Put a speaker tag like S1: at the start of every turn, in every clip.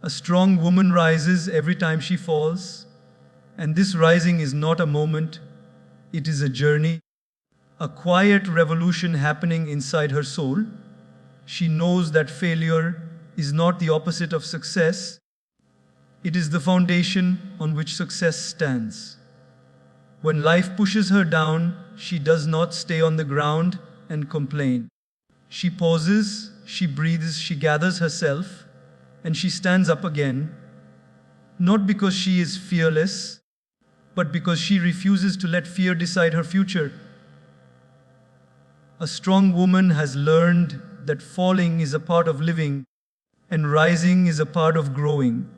S1: A strong woman rises every time she falls, and this rising is not a moment, it is a journey, a quiet revolution happening inside her soul. She knows that failure is not the opposite of success, it is the foundation on which success stands. When life pushes her down, she does not stay on the ground and complain. She pauses, she breathes, she gathers herself, and she stands up again, not because she is fearless, but because she refuses to let fear decide her future. A strong woman has learned that falling is a part of living, and rising is a part of growing.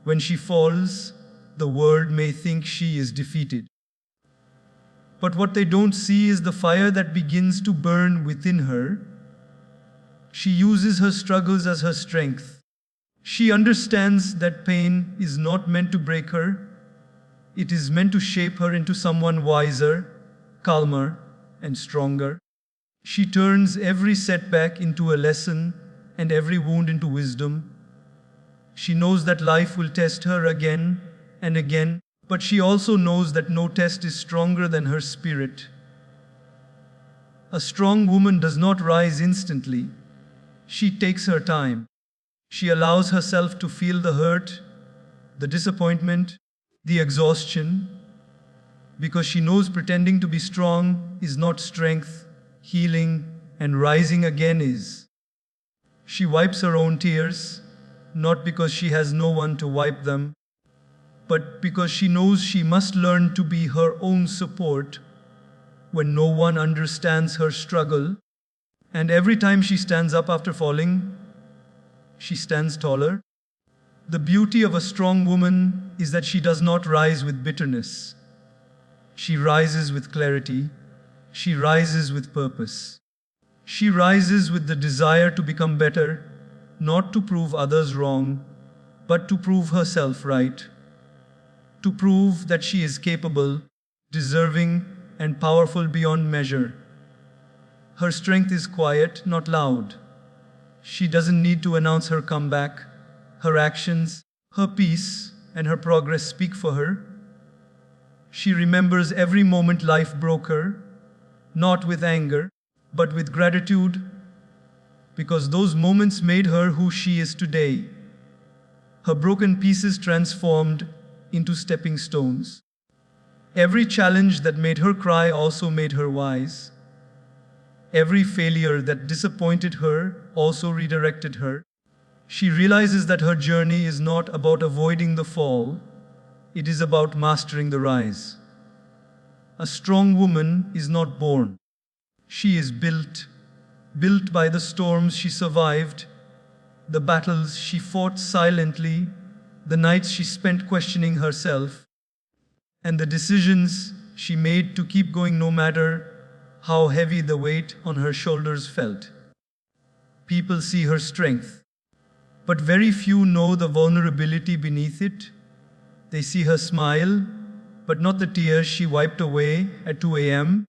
S1: When she falls, the world may think she is defeated. But what they don't see is the fire that begins to burn within her. She uses her struggles as her strength. She understands that pain is not meant to break her. It is meant to shape her into someone wiser, calmer, and stronger. She turns every setback into a lesson and every wound into wisdom. She knows that life will test her again and again, but she also knows that no test is stronger than her spirit. A strong woman does not rise instantly. She takes her time. She allows herself to feel the hurt, the disappointment, the exhaustion, because she knows pretending to be strong is not strength, healing and rising again is. She wipes her own tears, not because she has no one to wipe them, but because she knows she must learn to be her own support when no one understands her struggle. And every time she stands up after falling, she stands taller. The beauty of a strong woman is that she does not rise with bitterness. She rises with clarity. She rises with purpose. She rises with the desire to become better, not to prove others wrong, but to prove herself right. To prove that she is capable, deserving, and powerful beyond measure. Her strength is quiet, not loud. She doesn't need to announce her comeback. Her actions, her peace, and her progress speak for her. She remembers every moment life broke her, not with anger, but with gratitude, because those moments made her who she is today. Her broken pieces transformed into stepping stones. Every challenge that made her cry also made her wise. Every failure that disappointed her also redirected her. She realizes that her journey is not about avoiding the fall, it is about mastering the rise. A strong woman is not born. She is built by the storms she survived, the battles she fought silently, the nights she spent questioning herself, and the decisions she made to keep going no matter how heavy the weight on her shoulders felt. People see her strength, but very few know the vulnerability beneath it. They see her smile, but not the tears she wiped away at 2 a.m.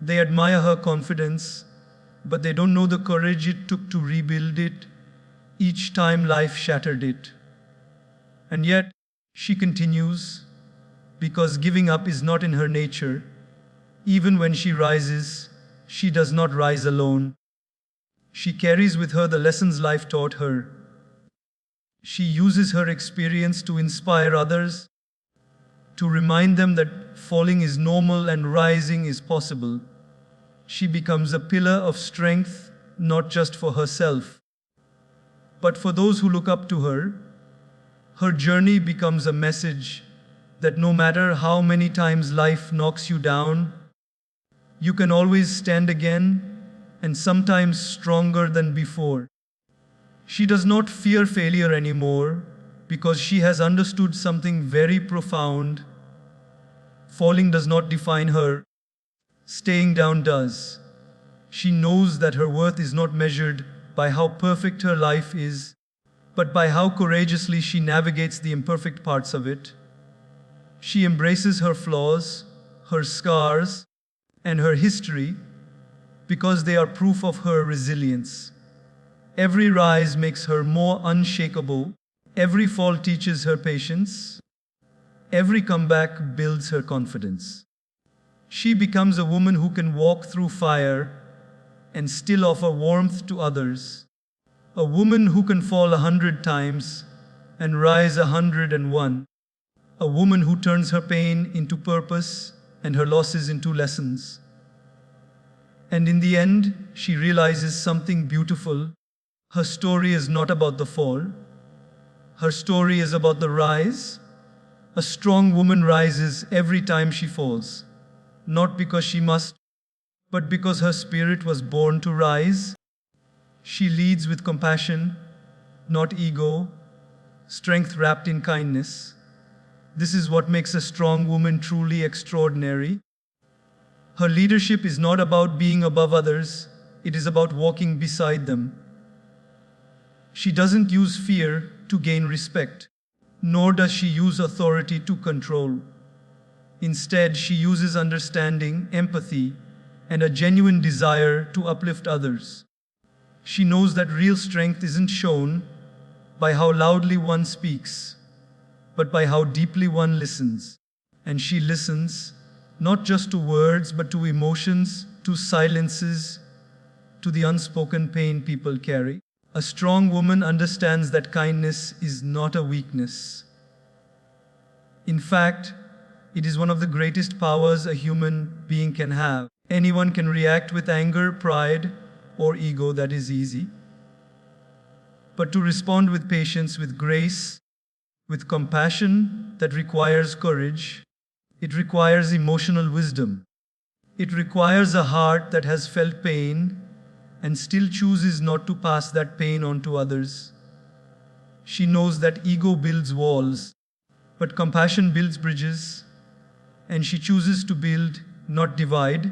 S1: They admire her confidence, but they don't know the courage it took to rebuild it each time life shattered it. And yet, she continues, because giving up is not in her nature. Even when she rises, she does not rise alone. She carries with her the lessons life taught her. She uses her experience to inspire others, to remind them that falling is normal and rising is possible. She becomes a pillar of strength, not just for herself, but for those who look up to her. Her journey becomes a message that no matter how many times life knocks you down, you can always stand again, and sometimes stronger than before. She does not fear failure anymore because she has understood something very profound. Falling does not define her. Staying down does. She knows that her worth is not measured by how perfect her life is, but by how courageously she navigates the imperfect parts of it. She embraces her flaws, her scars, and her history because they are proof of her resilience. Every rise makes her more unshakable, Every fall teaches her patience. Every comeback builds her confidence. She becomes a woman who can walk through fire and still offer warmth to others. A woman who can fall 100 times and rise 101. A woman who turns her pain into purpose and her losses into lessons. And in the end, she realizes something beautiful. Her story is not about the fall. Her story is about the rise. A strong woman rises every time she falls, not because she must, but because her spirit was born to rise. She leads with compassion, not ego, strength wrapped in kindness. This is what makes a strong woman truly extraordinary. Her leadership is not about being above others, it is about walking beside them. She doesn't use fear to gain respect, nor does she use authority to control. Instead, she uses understanding, empathy, and a genuine desire to uplift others. She knows that real strength isn't shown by how loudly one speaks, but by how deeply one listens. And she listens, not just to words, but to emotions, to silences, to the unspoken pain people carry. A strong woman understands that kindness is not a weakness. In fact, it is one of the greatest powers a human being can have. Anyone can react with anger, pride, or ego, that is easy. But to respond with patience, with grace, with compassion, that requires courage. It requires emotional wisdom. It requires a heart that has felt pain and still chooses not to pass that pain on to others. She knows that ego builds walls, but compassion builds bridges, and she chooses to build, not divide.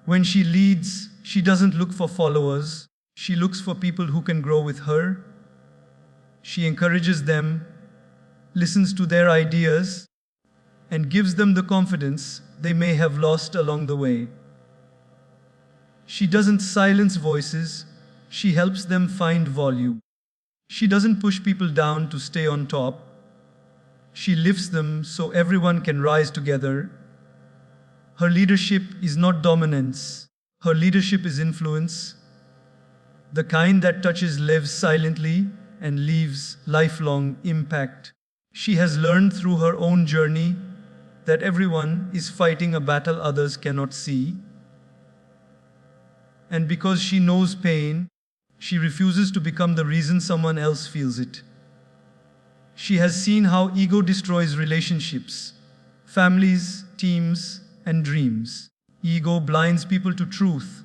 S1: When she leads, she doesn't look for followers. She looks for people who can grow with her. She encourages them, listens to their ideas, and gives them the confidence they may have lost along the way. She doesn't silence voices, she helps them find volume. She doesn't push people down to stay on top. She lifts them so everyone can rise together. Her leadership is not dominance. Her leadership is influence, the kind that touches lives silently and leaves lifelong impact. She has learned through her own journey that everyone is fighting a battle others cannot see. And because she knows pain, she refuses to become the reason someone else feels it. She has seen how ego destroys relationships, families, teams, and dreams. Ego blinds people to truth,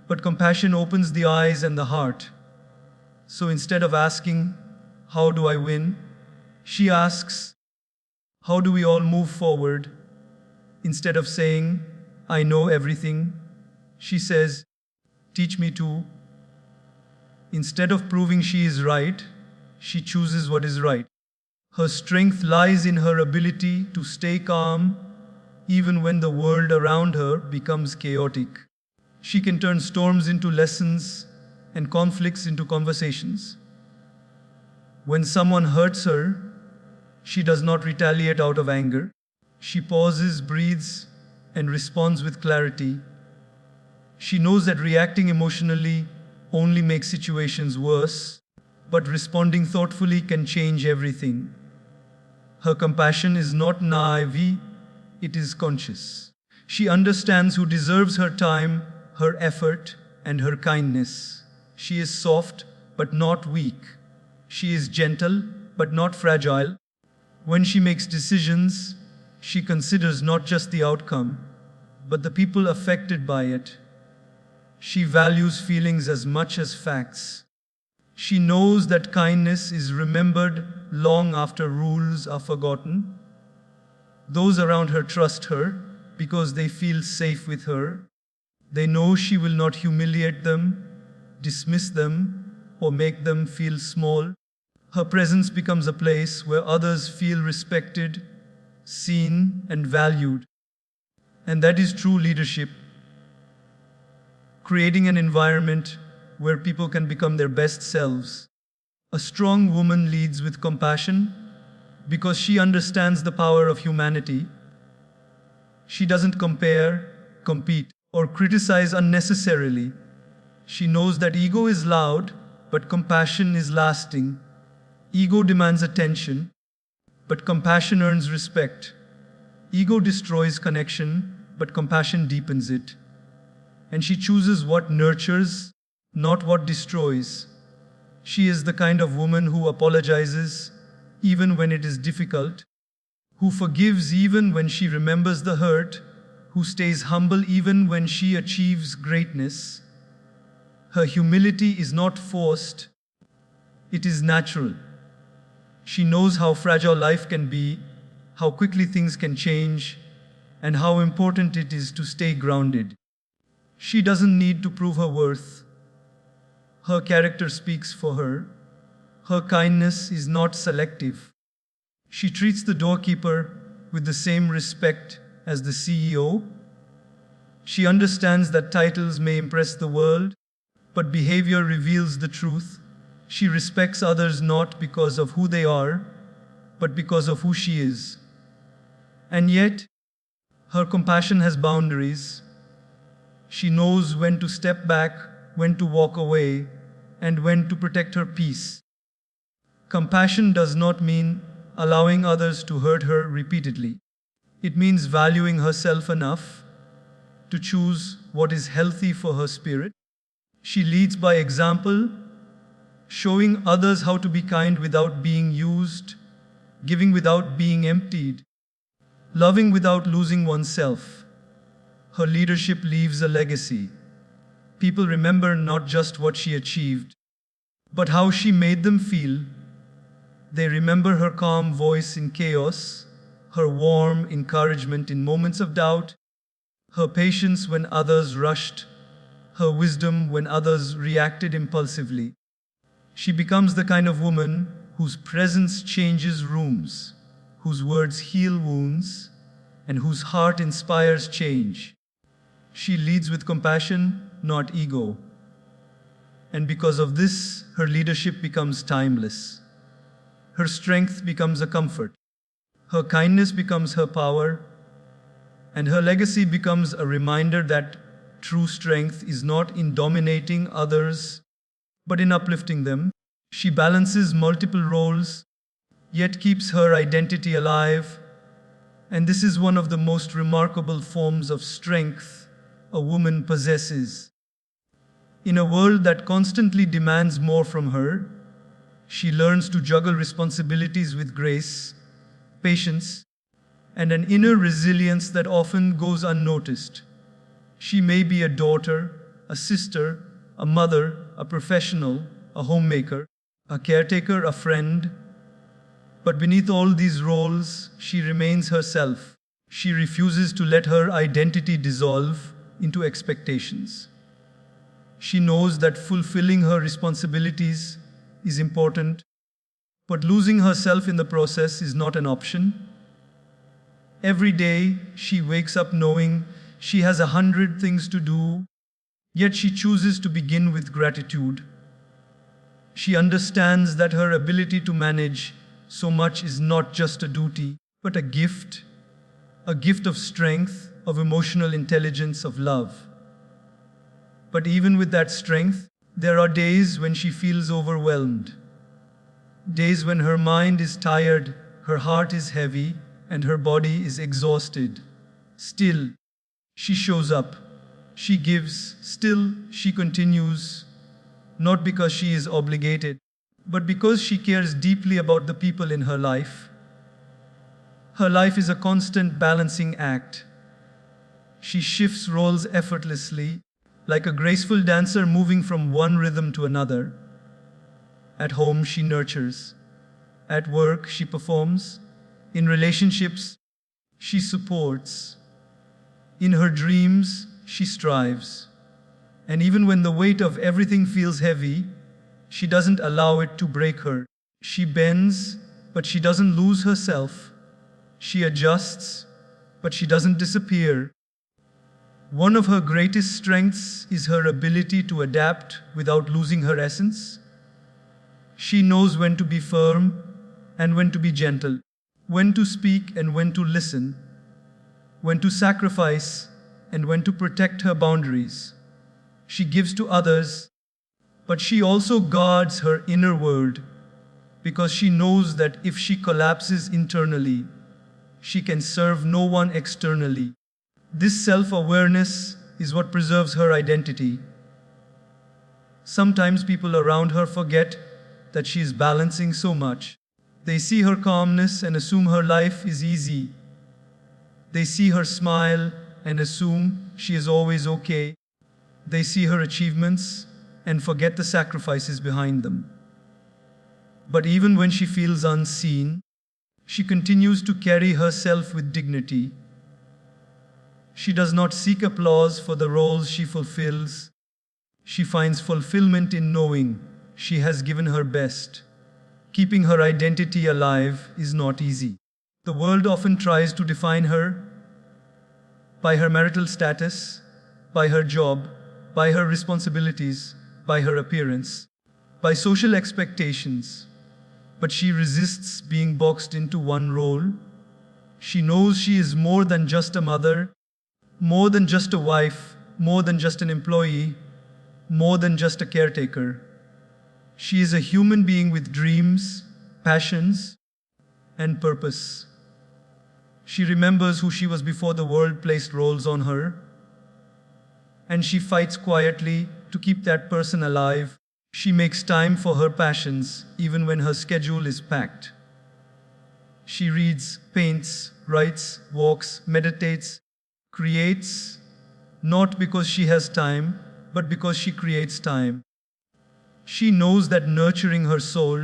S1: but compassion opens the eyes and the heart. So instead of asking, "How do I win?" she asks, "How do we all move forward?" Instead of saying, "I know everything," she says, "Teach me to." Instead of proving she is right, she chooses what is right. Her strength lies in her ability to stay calm even when the world around her becomes chaotic. She can turn storms into lessons and conflicts into conversations. When someone hurts her, she does not retaliate out of anger. She pauses, breathes, and responds with clarity. She knows that reacting emotionally only makes situations worse, but responding thoughtfully can change everything. Her compassion is not naive, it is conscious. She understands who deserves her time, her effort, and her kindness. She is soft, but not weak. She is gentle, but not fragile. When she makes decisions, she considers not just the outcome, but the people affected by it. She values feelings as much as facts. She knows that kindness is remembered long after rules are forgotten. Those around her trust her because they feel safe with her. They know she will not humiliate them, dismiss them, or make them feel small. Her presence becomes a place where others feel respected, seen, and valued. And that is true leadership. Creating an environment where people can become their best selves. A strong woman leads with compassion because she understands the power of humanity. She doesn't compare, compete, or criticize unnecessarily. She knows that ego is loud, but compassion is lasting. Ego demands attention, but compassion earns respect. Ego destroys connection, but compassion deepens it. And she chooses what nurtures, not what destroys. She is the kind of woman who apologizes even when it is difficult, who forgives even when she remembers the hurt, who stays humble even when she achieves greatness. Her humility is not forced, it is natural. She knows how fragile life can be, how quickly things can change, and how important it is to stay grounded. She doesn't need to prove her worth. Her character speaks for her. Her kindness is not selective. She treats the doorkeeper with the same respect as the CEO. She understands that titles may impress the world, but behavior reveals the truth. She respects others not because of who they are, but because of who she is. And yet, her compassion has boundaries. She knows when to step back, when to walk away, and when to protect her peace. Compassion does not mean allowing others to hurt her repeatedly. It means valuing herself enough to choose what is healthy for her spirit. She leads by example, showing others how to be kind without being used, giving without being emptied, loving without losing oneself. Her leadership leaves a legacy. People remember not just what she achieved, but how she made them feel. They remember her calm voice in chaos, her warm encouragement in moments of doubt, her patience when others rushed, her wisdom when others reacted impulsively. She becomes the kind of woman whose presence changes rooms, whose words heal wounds, and whose heart inspires change. She leads with compassion, not ego. And because of this, her leadership becomes timeless. Her strength becomes a comfort. Her kindness becomes her power. And her legacy becomes a reminder that true strength is not in dominating others, but in uplifting them. She balances multiple roles, yet keeps her identity alive. And this is one of the most remarkable forms of strength a woman possesses. In a world that constantly demands more from her, she learns to juggle responsibilities with grace, patience, and an inner resilience that often goes unnoticed. She may be a daughter, a sister, a mother, a professional, a homemaker, a caretaker, a friend, but beneath all these roles, she remains herself. She refuses to let her identity dissolve into expectations. She knows that fulfilling her responsibilities is important, but losing herself in the process is not an option. Every day, she wakes up knowing she has 100 things to do, yet she chooses to begin with gratitude. She understands that her ability to manage so much is not just a duty, but a gift of strength, of emotional intelligence, of love. But even with that strength, there are days when she feels overwhelmed. Days when her mind is tired, her heart is heavy, and her body is exhausted. Still, she shows up. She gives. Still, she continues. Not because she is obligated, but because she cares deeply about the people in her life. Her life is a constant balancing act. She shifts roles effortlessly, like a graceful dancer moving from one rhythm to another. At home, she nurtures. At work, she performs. In relationships, she supports. In her dreams, she strives. And even when the weight of everything feels heavy, she doesn't allow it to break her. She bends, but she doesn't lose herself. She adjusts, but she doesn't disappear. One of her greatest strengths is her ability to adapt without losing her essence. She knows when to be firm and when to be gentle, when to speak and when to listen, when to sacrifice and when to protect her boundaries. She gives to others, but she also guards her inner world because she knows that if she collapses internally, she can serve no one externally. This self-awareness is what preserves her identity. Sometimes people around her forget that she is balancing so much. They see her calmness and assume her life is easy. They see her smile and assume she is always okay. They see her achievements and forget the sacrifices behind them. But even when she feels unseen, she continues to carry herself with dignity. She does not seek applause for the roles she fulfills. She finds fulfillment in knowing she has given her best. Keeping her identity alive is not easy. The world often tries to define her by her marital status, by her job, by her responsibilities, by her appearance, by social expectations. But she resists being boxed into one role. She knows she is more than just a mother, more than just a wife, more than just an employee, more than just a caretaker. She is a human being with dreams, passions, and purpose. She remembers who she was before the world placed roles on her, and she fights quietly to keep that person alive. She makes time for her passions even when her schedule is packed. She reads, paints, writes, walks, meditates, creates, not because she has time, but because she creates time. She knows that nurturing her soul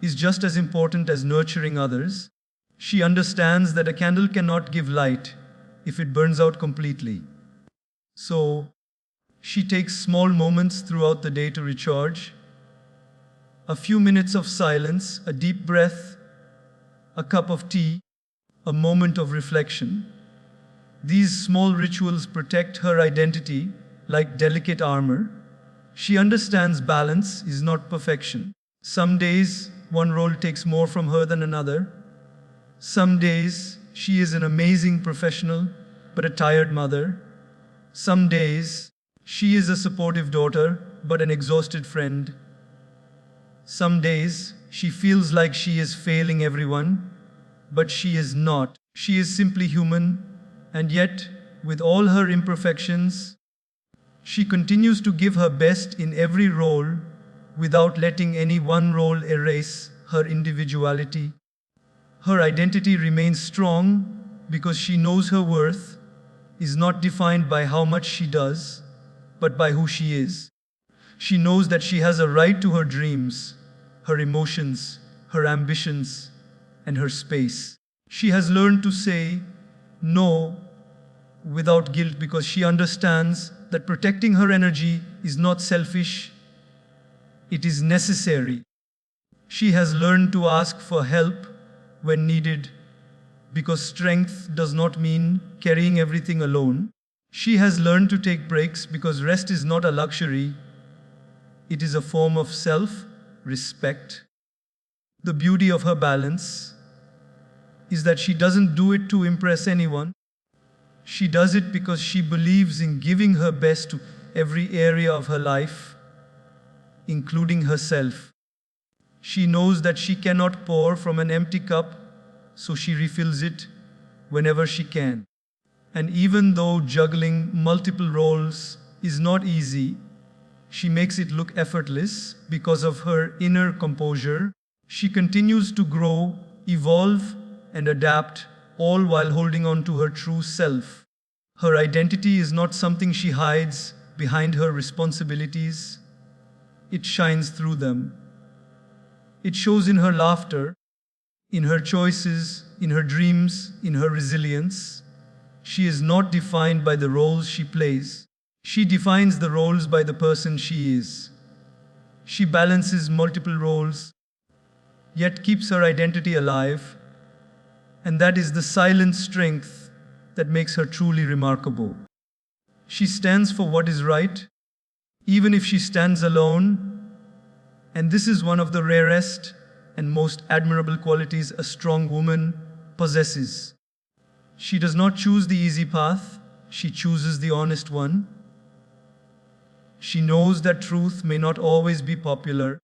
S1: is just as important as nurturing others. She understands that a candle cannot give light if it burns out completely. So, she takes small moments throughout the day to recharge. A few minutes of silence, a deep breath, a cup of tea, a moment of reflection. These small rituals protect her identity like delicate armor. She understands balance is not perfection. Some days, one role takes more from her than another. Some days, she is an amazing professional, but a tired mother. Some days, she is a supportive daughter, but an exhausted friend. Some days, she feels like she is failing everyone, but she is not. She is simply human, and yet, with all her imperfections, she continues to give her best in every role without letting any one role erase her individuality. Her identity remains strong because she knows her worth is not defined by how much she does, but by who she is. She knows that she has a right to her dreams, her emotions, her ambitions, and her space. She has learned to say no without guilt because she understands that protecting her energy is not selfish, it is necessary. She has learned to ask for help when needed because strength does not mean carrying everything alone. She has learned to take breaks because rest is not a luxury, it is a form of self-respect. The beauty of her balance is that she doesn't do it to impress anyone. She does it because she believes in giving her best to every area of her life, including herself. She knows that she cannot pour from an empty cup, so she refills it whenever she can. And even though juggling multiple roles is not easy, she makes it look effortless because of her inner composure. She continues to grow, evolve, and adapt, all while holding on to her true self. Her identity is not something she hides behind her responsibilities. It shines through them. It shows in her laughter, in her choices, in her dreams, in her resilience. She is not defined by the roles she plays. She defines the roles by the person she is. She balances multiple roles, yet keeps her identity alive, and that is the silent strength that makes her truly remarkable. She stands for what is right, even if she stands alone, And this is one of the rarest and most admirable qualities a strong woman possesses. She does not choose the easy path, she chooses the honest one. She knows that truth may not always be popular,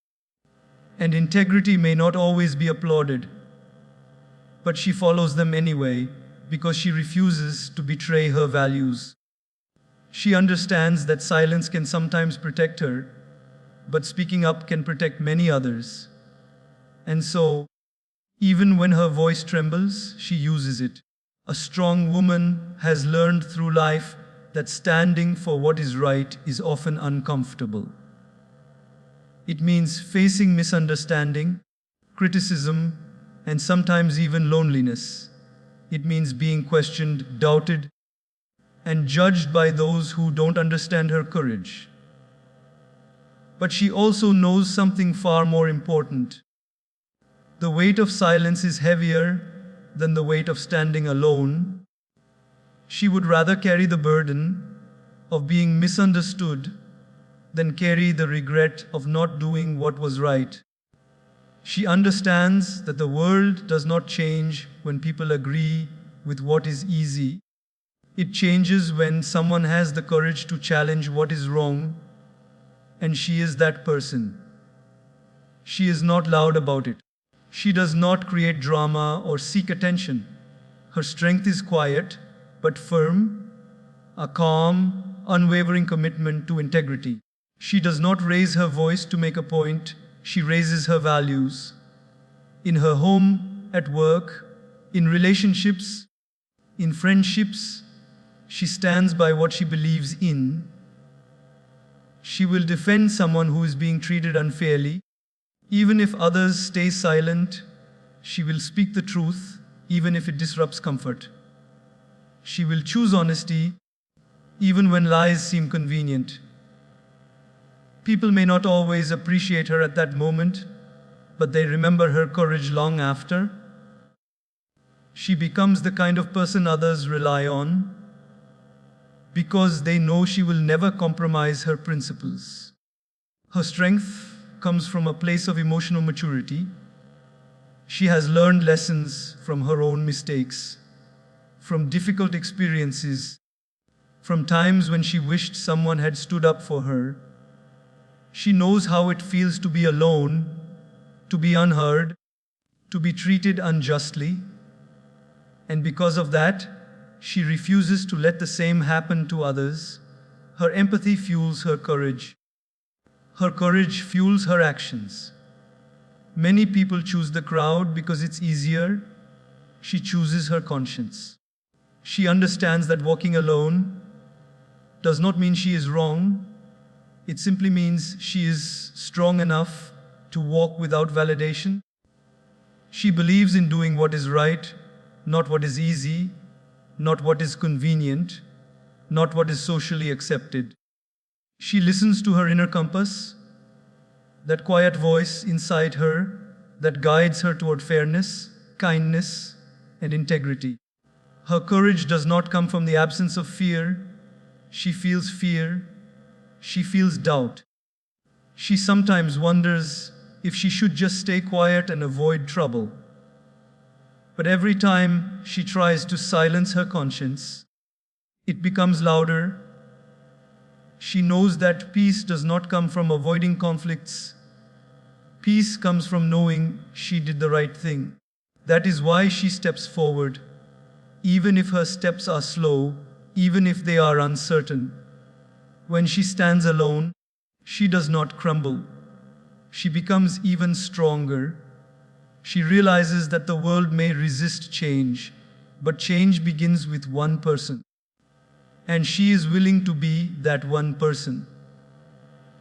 S1: and integrity may not always be applauded. But she follows them anyway, because she refuses to betray her values. She understands that silence can sometimes protect her, but speaking up can protect many others. And so, even when her voice trembles, she uses it. A strong woman has learned through life that standing for what is right is often uncomfortable. It means facing misunderstanding, criticism, and sometimes even loneliness. It means being questioned, doubted, and judged by those who don't understand her courage. But she also knows something far more important. The weight of silence is heavier than the weight of standing alone. She would rather carry the burden of being misunderstood than carry the regret of not doing what was right. She understands that the world does not change when people agree with what is easy. It changes when someone has the courage to challenge what is wrong, and she is that person. She is not loud about it. She does not create drama or seek attention. Her strength is quiet but firm, a calm, unwavering commitment to integrity. She does not raise her voice to make a point, she raises her values. In her home, at work, in relationships, in friendships, she stands by what she believes in. She will defend someone who is being treated unfairly. Even if others stay silent, she will speak the truth, even if it disrupts comfort. She will choose honesty, even when lies seem convenient. People may not always appreciate her at that moment, but they remember her courage long after. She becomes the kind of person others rely on, because they know she will never compromise her principles. Her strength comes from a place of emotional maturity. She has learned lessons from her own mistakes, from difficult experiences, from times when she wished someone had stood up for her. She knows how it feels to be alone, to be unheard, to be treated unjustly. And because of that, she refuses to let the same happen to others. Her empathy fuels her courage. Her courage fuels her actions. Many people choose the crowd because it's easier. She chooses her conscience. She understands that walking alone does not mean she is wrong. It simply means she is strong enough to walk without validation. She believes in doing what is right, not what is easy, not what is convenient, not what is socially accepted. She listens to her inner compass, that quiet voice inside her that guides her toward fairness, kindness, and integrity. Her courage does not come from the absence of fear. She feels fear. She feels doubt. She sometimes wonders if she should just stay quiet and avoid trouble. But every time she tries to silence her conscience, it becomes louder. She knows that peace does not come from avoiding conflicts. Peace comes from knowing she did the right thing. That is why she steps forward, even if her steps are slow, even if they are uncertain. When she stands alone, she does not crumble. She becomes even stronger. She realizes that the world may resist change, but change begins with one person. And she is willing to be that one person.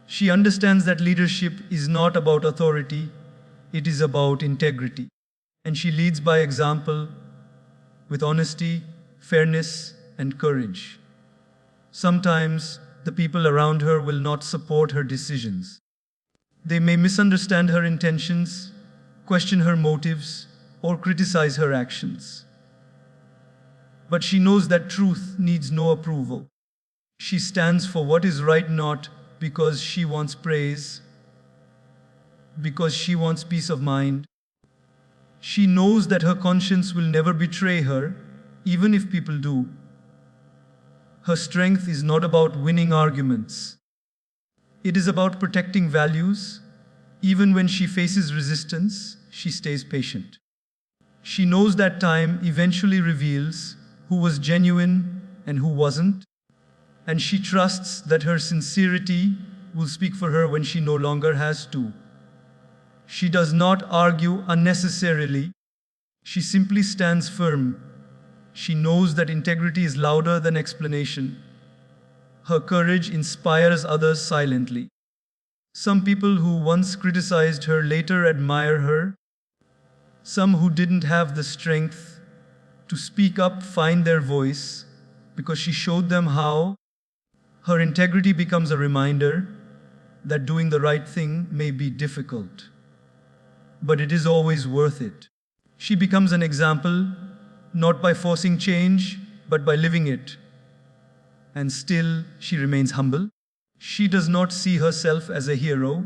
S1: She understands that leadership is not about authority, it is about integrity. And she leads by example, with honesty, fairness, and courage. Sometimes the people around her will not support her decisions. They may misunderstand her intentions, question her motives, or criticize her actions. But she knows that truth needs no approval. She stands for what is right not because she wants praise, because she wants peace of mind. She knows that her conscience will never betray her, even if people do. Her strength is not about winning arguments. It is about protecting values. Even when she faces resistance, she stays patient. She knows that time eventually reveals who was genuine and who wasn't, and she trusts that her sincerity will speak for her when she no longer has to. She does not argue unnecessarily. She simply stands firm. She knows that integrity is louder than explanation. Her courage inspires others silently. Some people who once criticized her later admire her. Some who didn't have the strength to speak up find their voice because she showed them how. Her integrity becomes a reminder that doing the right thing may be difficult, but it is always worth it. She becomes an example, not by forcing change, but by living it. And still, she remains humble. She does not see herself as a hero.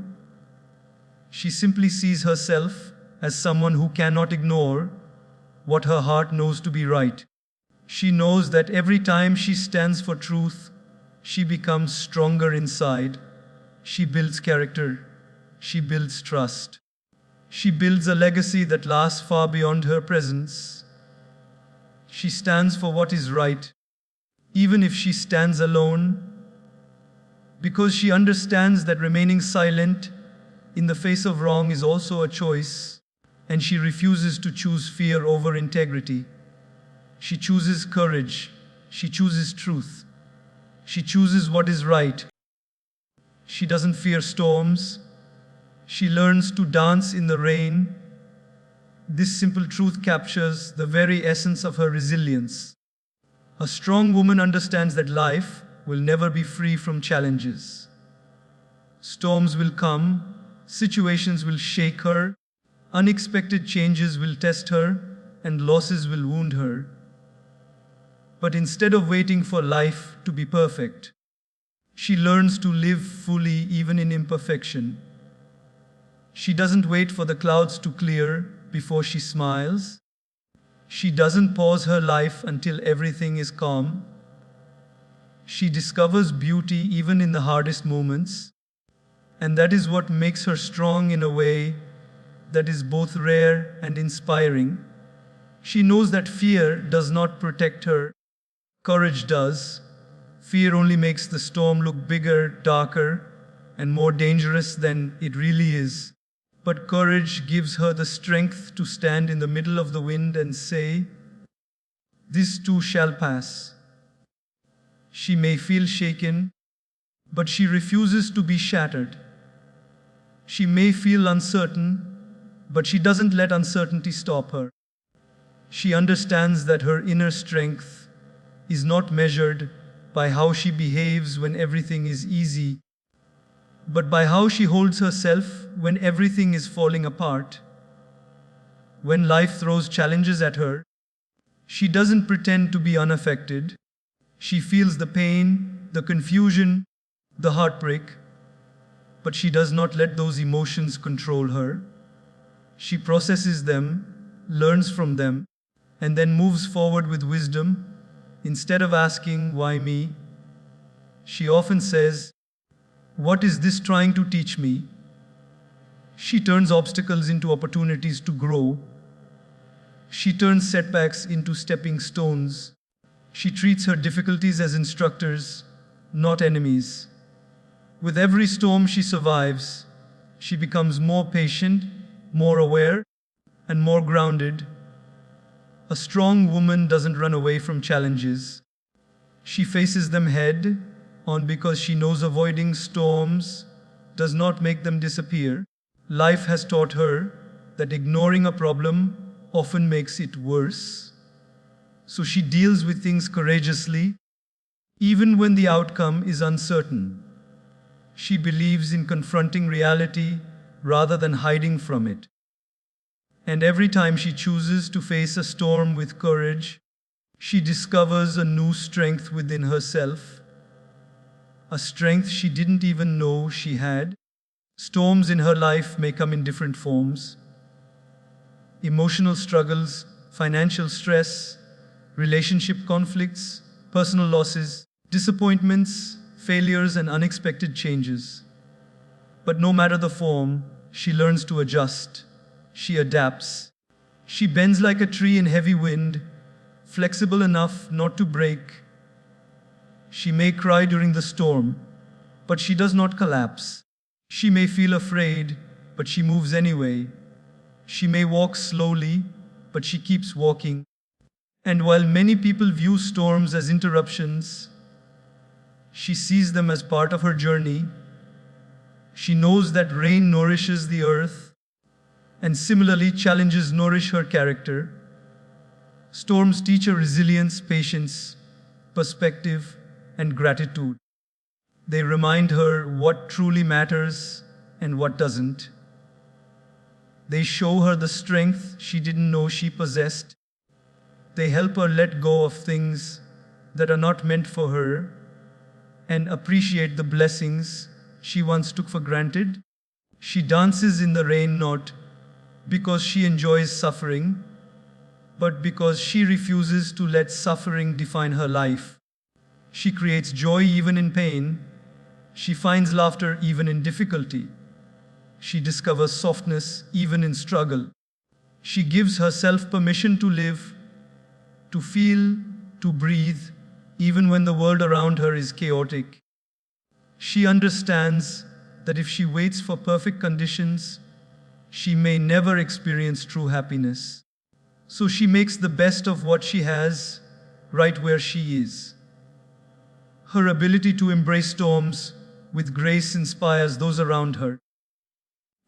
S1: She simply sees herself as someone who cannot ignore what her heart knows to be right. She knows that every time she stands for truth, she becomes stronger inside. She builds character. She builds trust. She builds a legacy that lasts far beyond her presence. She stands for what is right, even if she stands alone, because she understands that remaining silent in the face of wrong is also a choice, and she refuses to choose fear over integrity. She chooses courage. She chooses truth. She chooses what is right. She doesn't fear storms. She learns to dance in the rain. This simple truth captures the very essence of her resilience. A strong woman understands that life will never be free from challenges. Storms will come, situations will shake her, unexpected changes will test her, and losses will wound her. But instead of waiting for life to be perfect, she learns to live fully even in imperfection. She doesn't wait for the clouds to clear before she smiles. She doesn't pause her life until everything is calm. She discovers beauty even in the hardest moments, and that is what makes her strong in a way that is both rare and inspiring. She knows that fear does not protect her, courage does. Fear only makes the storm look bigger, darker, and more dangerous than it really is. But courage gives her the strength to stand in the middle of the wind and say, "This too shall pass." She may feel shaken, but she refuses to be shattered. She may feel uncertain, but she doesn't let uncertainty stop her. She understands that her inner strength is not measured by how she behaves when everything is easy, but by how she holds herself when everything is falling apart. When life throws challenges at her, she doesn't pretend to be unaffected. She feels the pain, the confusion, the heartbreak, but she does not let those emotions control her. She processes them, learns from them, and then moves forward with wisdom. Instead of asking, "Why me?" she often says, "What is this trying to teach me?" She turns obstacles into opportunities to grow. She turns setbacks into stepping stones. She treats her difficulties as instructors, not enemies. With every storm she survives, she becomes more patient, more aware, and more grounded. A strong woman doesn't run away from challenges. She faces them head on because she knows avoiding storms does not make them disappear. Life has taught her that ignoring a problem often makes it worse. So she deals with things courageously, even when the outcome is uncertain. She believes in confronting reality rather than hiding from it. And every time she chooses to face a storm with courage, she discovers a new strength within herself, a strength she didn't even know she had. Storms in her life may come in different forms: emotional struggles, financial stress, relationship conflicts, personal losses, disappointments, failures, and unexpected changes. But no matter the form, she learns to adjust. She adapts. She bends like a tree in heavy wind, flexible enough not to break. She may cry during the storm, but she does not collapse. She may feel afraid, but she moves anyway. She may walk slowly, but she keeps walking. And while many people view storms as interruptions, she sees them as part of her journey. She knows that rain nourishes the earth, and similarly, challenges nourish her character. Storms teach her resilience, patience, perspective, and gratitude. They remind her what truly matters and what doesn't. They show her the strength she didn't know she possessed. They help her let go of things that are not meant for her and appreciate the blessings she once took for granted. She dances in the rain not because she enjoys suffering, but because she refuses to let suffering define her life. She creates joy even in pain. She finds laughter even in difficulty. She discovers softness even in struggle. She gives herself permission to live, to feel, to breathe, even when the world around her is chaotic. She understands that if she waits for perfect conditions, she may never experience true happiness. So she makes the best of what she has, right where she is. Her ability to embrace storms with grace inspires those around her.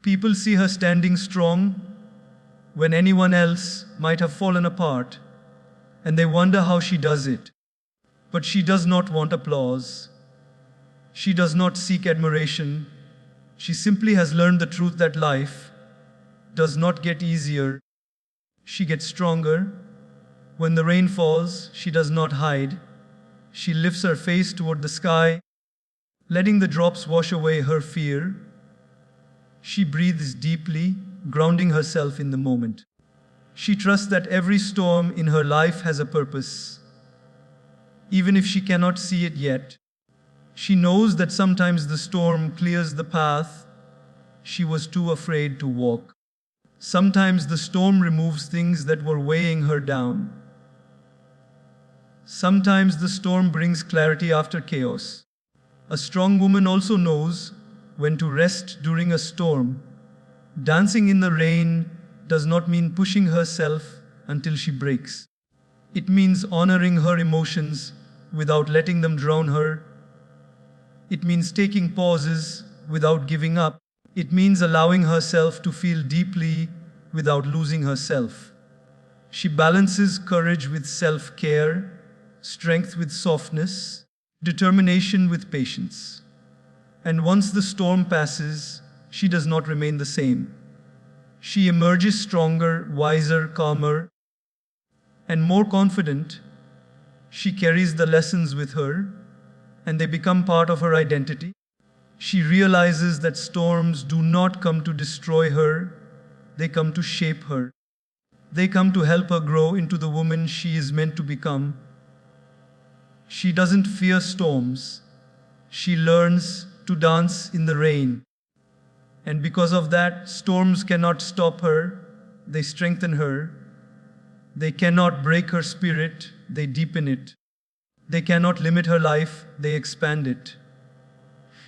S1: People see her standing strong when anyone else might have fallen apart, and they wonder how she does it. But she does not want applause. She does not seek admiration. She simply has learned the truth that life does not get easier. She gets stronger. When the rain falls, she does not hide. She lifts her face toward the sky, letting the drops wash away her fear. She breathes deeply, grounding herself in the moment. She trusts that every storm in her life has a purpose. Even if she cannot see it yet, she knows that sometimes the storm clears the path she was too afraid to walk. Sometimes the storm removes things that were weighing her down. Sometimes the storm brings clarity after chaos. A strong woman also knows when to rest during a storm. Dancing in the rain does not mean pushing herself until she breaks. It means honoring her emotions without letting them drown her. It means taking pauses without giving up. It means allowing herself to feel deeply without losing herself. She balances courage with self-care, strength with softness, determination with patience. And once the storm passes, she does not remain the same. She emerges stronger, wiser, calmer, and more confident. She carries the lessons with her, and they become part of her identity. She realizes that storms do not come to destroy her, they come to shape her. They come to help her grow into the woman she is meant to become. She doesn't fear storms. She learns to dance in the rain. And because of that, storms cannot stop her, they strengthen her. They cannot break her spirit, they deepen it. They cannot limit her life, they expand it.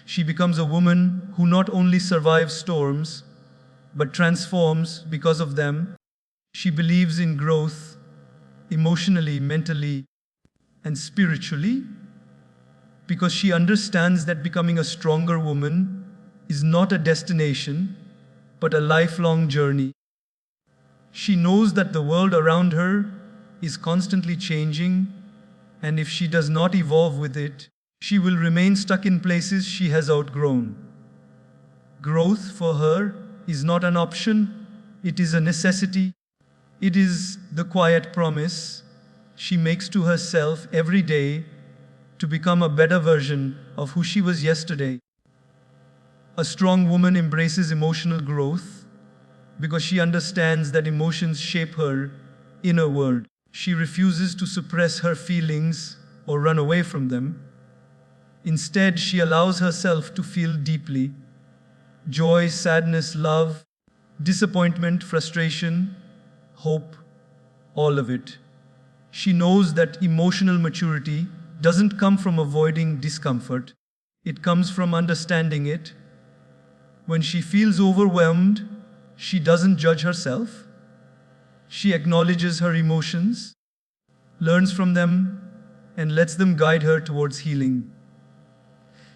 S1: She becomes a woman who not only survives storms, but transforms because of them. She believes in growth, emotionally, mentally, and spiritually, because she understands that becoming a stronger woman is not a destination, but a lifelong journey. She knows that the world around her is constantly changing, and if she does not evolve with it, she will remain stuck in places she has outgrown. Growth for her is not an option, it is a necessity. It is the quiet promise she makes to herself every day to become a better version of who she was yesterday. A strong woman embraces emotional growth because she understands that emotions shape her inner world. She refuses to suppress her feelings or run away from them. Instead, she allows herself to feel deeply: joy, sadness, love, disappointment, frustration, hope, all of it. She knows that emotional maturity doesn't come from avoiding discomfort, it comes from understanding it. When she feels overwhelmed, she doesn't judge herself. She acknowledges her emotions, learns from them, and lets them guide her towards healing.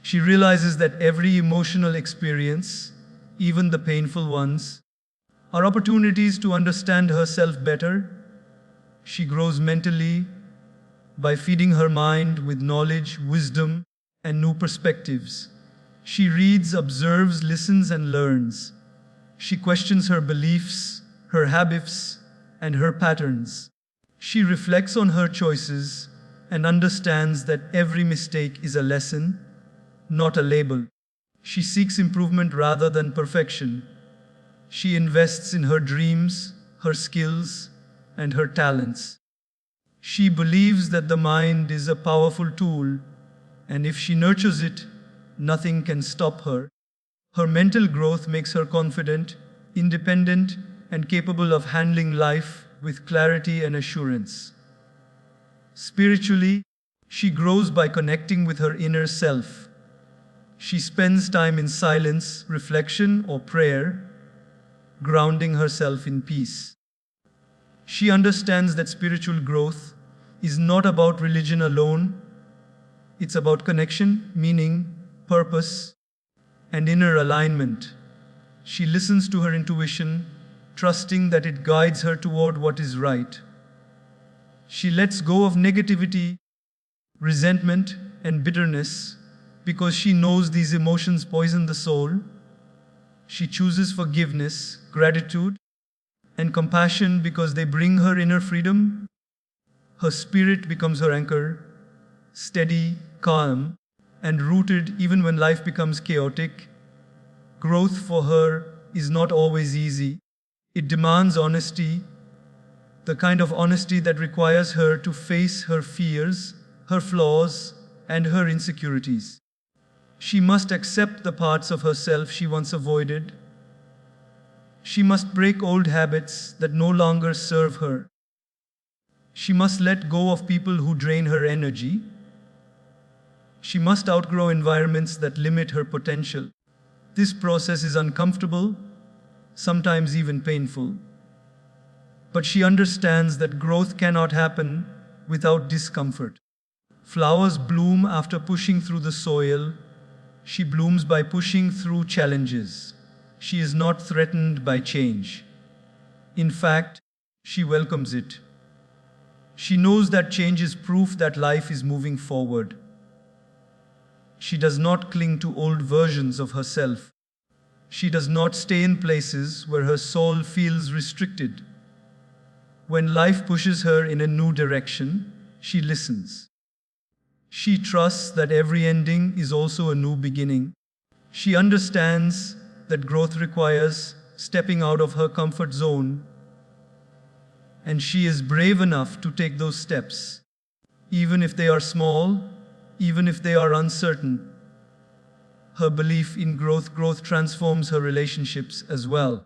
S1: She realizes that every emotional experience, even the painful ones, are opportunities to understand herself better. She grows mentally by feeding her mind with knowledge, wisdom, and new perspectives. She reads, observes, listens, and learns. She questions her beliefs, her habits, and her patterns. She reflects on her choices and understands that every mistake is a lesson, not a label. She seeks improvement rather than perfection. She invests in her dreams, her skills, and her talents. She believes that the mind is a powerful tool, and if she nurtures it, nothing can stop her. Her mental growth makes her confident, independent, and capable of handling life with clarity and assurance. Spiritually, she grows by connecting with her inner self. She spends time in silence, reflection, or prayer, grounding herself in peace. She understands that spiritual growth is not about religion alone, it's about connection, meaning, purpose, and inner alignment. She listens to her intuition, trusting that it guides her toward what is right. She lets go of negativity, resentment, and bitterness because she knows these emotions poison the soul. She chooses forgiveness, gratitude, and compassion because they bring her inner freedom. Her spirit becomes her anchor, steady, calm, and rooted even when life becomes chaotic. Growth for her is not always easy. It demands honesty, the kind of honesty that requires her to face her fears, her flaws, and her insecurities. She must accept the parts of herself she once avoided. She must break old habits that no longer serve her. She must let go of people who drain her energy. She must outgrow environments that limit her potential. This process is uncomfortable, sometimes even painful. But she understands that growth cannot happen without discomfort. Flowers bloom after pushing through the soil. She blooms by pushing through challenges. She is not threatened by change. In fact, she welcomes it. She knows that change is proof that life is moving forward. She does not cling to old versions of herself. She does not stay in places where her soul feels restricted. When life pushes her in a new direction, she listens. She trusts that every ending is also a new beginning. She understands that growth requires stepping out of her comfort zone, and she is brave enough to take those steps, even if they are small, even if they are uncertain. Her belief in growth transforms her relationships as well.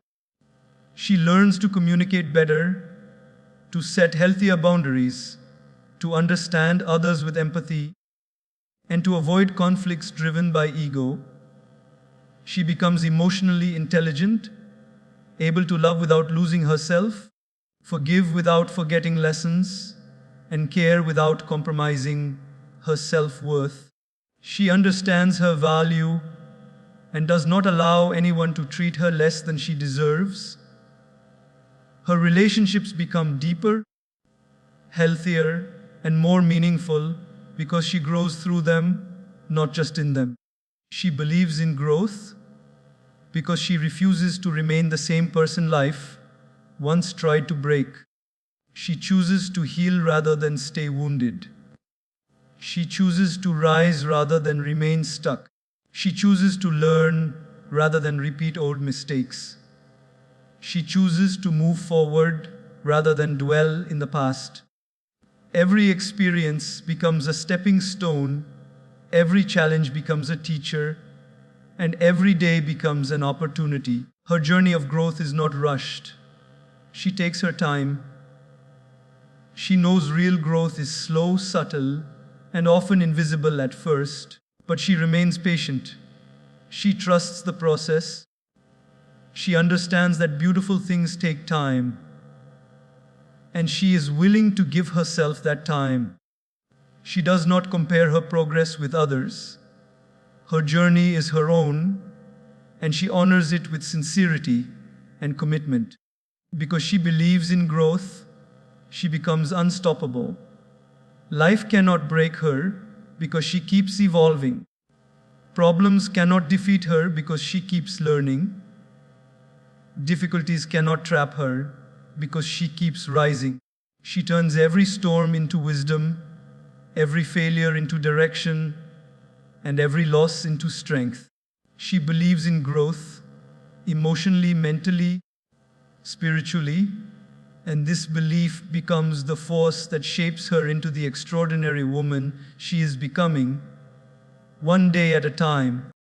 S1: She learns to communicate better, to set healthier boundaries, to understand others with empathy, and to avoid conflicts driven by ego. She becomes emotionally intelligent, able to love without losing herself, forgive without forgetting lessons, and care without compromising her self-worth. She understands her value and does not allow anyone to treat her less than she deserves. Her relationships become deeper, healthier, and more meaningful because she grows through them, not just in them. She believes in growth because she refuses to remain the same person life once tried to break. She chooses to heal rather than stay wounded. She chooses to rise rather than remain stuck. She chooses to learn rather than repeat old mistakes. She chooses to move forward rather than dwell in the past. Every experience becomes a stepping stone, every challenge becomes a teacher, and every day becomes an opportunity. Her journey of growth is not rushed. She takes her time. She knows real growth is slow, subtle, and often invisible at first, but she remains patient. She trusts the process. She understands that beautiful things take time, and she is willing to give herself that time. She does not compare her progress with others. Her journey is her own, and she honors it with sincerity and commitment. Because she believes in growth, she becomes unstoppable. Life cannot break her because she keeps evolving. Problems cannot defeat her because she keeps learning. Difficulties cannot trap her because she keeps rising. She turns every storm into wisdom, every failure into direction, and every loss into strength. She believes in growth, emotionally, mentally, spiritually, and this belief becomes the force that shapes her into the extraordinary woman she is becoming, one day at a time.